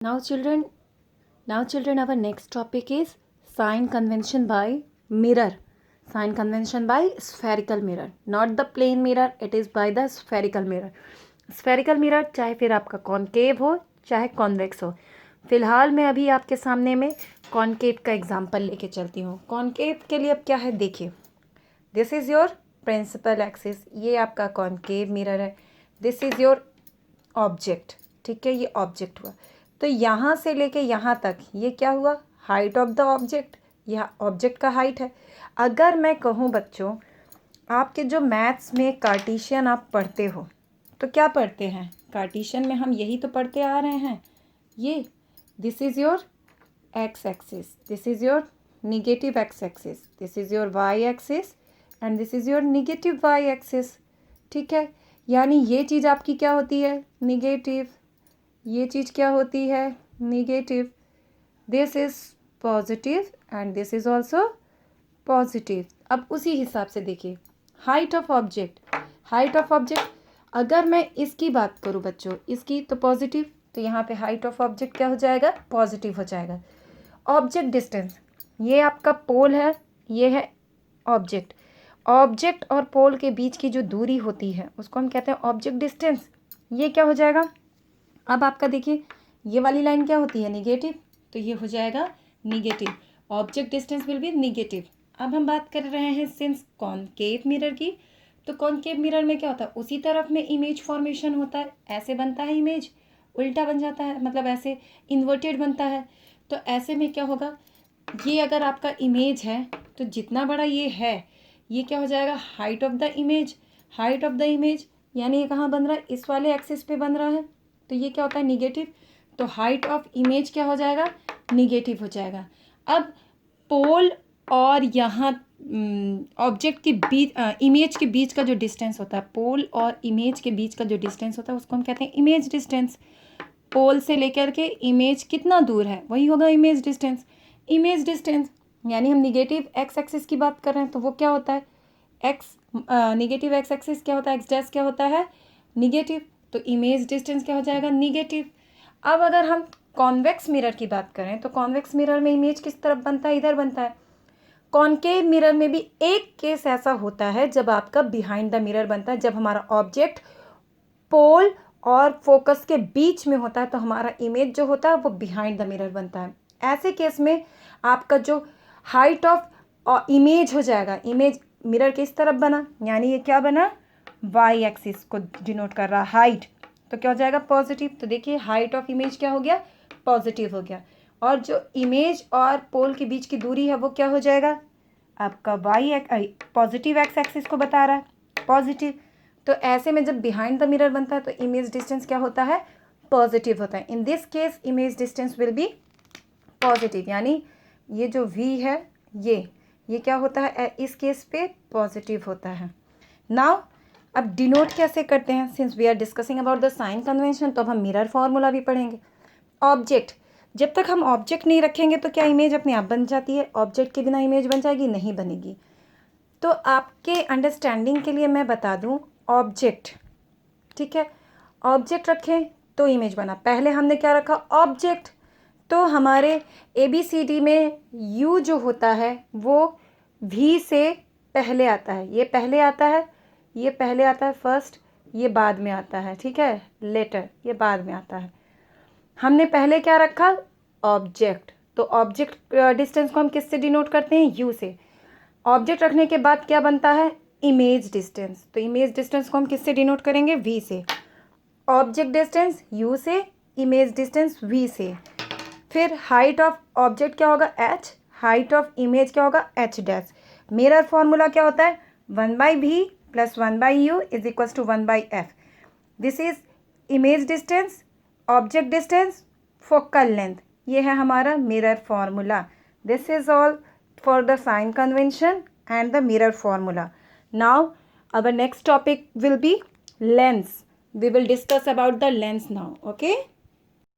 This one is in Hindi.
Now children, our next topic is sign convention by mirror. Sign convention by spherical mirror, not the plane mirror, it is by the spherical mirror. Spherical mirror चाहे फिर आपका कॉन्केव हो चाहे कॉन्वेक्स हो. फिलहाल मैं अभी आपके सामने में कॉन्केव का एग्जाम्पल लेके चलती हूँ. कॉन्केव के लिए अब क्या है देखिए. This is your principal axis, ये आपका कॉन्केव मिरर है. दिस इज़ योर ऑब्जेक्ट, ठीक है, ये ऑब्जेक्ट हुआ. तो यहाँ से लेके यहाँ तक ये क्या हुआ, हाइट ऑफ द ऑब्जेक्ट. यह ऑब्जेक्ट का हाइट है. अगर मैं कहूँ बच्चों, आपके जो मैथ्स में कार्टेशियन आप पढ़ते हो तो क्या पढ़ते हैं, कार्टेशियन में हम यही तो पढ़ते आ रहे हैं. ये this is your X axis, this is your negative X axis, this is your Y axis and this is your negative Y axis. ठीक है, यानी ये चीज़ आपकी क्या होती है, निगेटिव. ये चीज़ क्या होती है, negative. This is positive and this is also positive. अब उसी हिसाब से देखिए height of object. Height of object अगर मैं इसकी बात करूँ बच्चों, इसकी तो पॉजिटिव, तो यहाँ पे हाइट ऑफ ऑब्जेक्ट क्या हो जाएगा, पॉजिटिव हो जाएगा. ऑब्जेक्ट डिस्टेंस, ये आपका पोल है, ये है ऑब्जेक्ट. ऑब्जेक्ट और पोल के बीच की जो दूरी होती है उसको हम कहते हैं ऑब्जेक्ट डिस्टेंस. ये क्या हो जाएगा, अब आपका देखिए ये वाली लाइन क्या होती है, निगेटिव, तो ये हो जाएगा negative. Object distance will be negative. अब हम बात कर रहे हैं सिंस कॉन्केव मिरर की, तो कॉन्केव मिरर में क्या होता है, उसी तरफ में इमेज फॉर्मेशन होता है. ऐसे बनता है इमेज, उल्टा बन जाता है, मतलब ऐसे इन्वर्टेड बनता है. तो ऐसे में क्या होगा, ये अगर आपका इमेज है तो जितना बड़ा ये है, ये क्या हो जाएगा, height of the image. Height of the image यानी ये कहाँ बन रहा है, इस वाले एक्सिस पे बन रहा है, तो ये क्या होता है, निगेटिव. तो हाइट ऑफ इमेज क्या हो जाएगा, निगेटिव हो जाएगा. अब पोल और यहाँ ऑब्जेक्ट के बीच, इमेज के बीच का जो डिस्टेंस होता है, पोल और इमेज के बीच का जो डिस्टेंस होता है उसको हम कहते हैं इमेज डिस्टेंस. पोल से लेकर के इमेज कितना दूर है वही होगा इमेज डिस्टेंस. इमेज डिस्टेंस यानी हम निगेटिव एक्स एक्सिस की बात कर रहे हैं तो वो क्या होता है, एक्स निगेटिव एक्स एक्सिस क्या होता है, एक्स डैश क्या होता है, निगेटिव. तो इमेज डिस्टेंस क्या हो जाएगा, निगेटिव. अब अगर हम कॉन्वेक्स मिरर की बात करें तो कॉन्वेक्स मिरर में इमेज किस तरफ बनता है, इधर बनता है. कॉन्केव मिरर में भी एक केस ऐसा होता है जब आपका बिहाइंड द मिरर बनता है, जब हमारा ऑब्जेक्ट पोल और फोकस के बीच में होता है तो हमारा इमेज जो होता है वो बिहाइंड द मिरर बनता है. ऐसे केस में आपका जो हाइट ऑफ इमेज हो जाएगा, इमेज मिरर किस तरफ बना, यानी ये क्या बना, वाई एक्सिस को डिनोट कर रहा हाइट, तो क्या हो जाएगा, पॉजिटिव. तो देखिए हाइट ऑफ इमेज क्या हो गया, पॉजिटिव हो गया. और जो इमेज और पोल के बीच की दूरी है वो क्या हो जाएगा, आपका वाई पॉजिटिव एक्स एक्सिस को बता रहा है, पॉजिटिव. तो ऐसे में जब बिहाइंड द मिरर बनता है तो इमेज डिस्टेंस क्या होता है, पॉजिटिव होता है. In this case image distance will be positive, यानी ये जो v है ये क्या होता है, इस केस पे पॉजिटिव होता है. नाउ अब डिनोट कैसे करते हैं, since we are discussing about the sign convention, तो अब हम मिरर फॉर्मूला भी पढ़ेंगे. ऑब्जेक्ट, जब तक हम ऑब्जेक्ट नहीं रखेंगे तो क्या इमेज अपने आप बन जाती है, ऑब्जेक्ट के बिना इमेज बन जाएगी, नहीं बनेगी. तो आपके अंडरस्टैंडिंग के लिए मैं बता दूं, ऑब्जेक्ट, ठीक है, ऑब्जेक्ट रखें तो इमेज बना. पहले हमने क्या रखा, ऑब्जेक्ट. तो हमारे ABCD में U जो होता है वो V से पहले आता है, ये पहले आता है, ये पहले आता है फर्स्ट, ये बाद में आता है, ठीक है, लेटर ये बाद में आता है. हमने पहले क्या रखा, ऑब्जेक्ट. तो ऑब्जेक्ट डिस्टेंस को हम किससे डिनोट करते हैं, U से. ऑब्जेक्ट रखने के बाद क्या बनता है, इमेज डिस्टेंस. तो इमेज डिस्टेंस को हम किससे डिनोट करेंगे, V से. ऑब्जेक्ट डिस्टेंस U से, इमेज डिस्टेंस V से. फिर हाइट ऑफ ऑब्जेक्ट क्या होगा, h, हाइट ऑफ इमेज क्या होगा, h डैश. मिरर फॉर्मूला क्या होता है, 1/v + 1/u is equal to 1/f. This is image distance, object distance, focal length. ये है हमारा mirror formula. This is all for the sign convention and the mirror formula. Now our next topic will be lens. We will discuss about the lens now. Okay.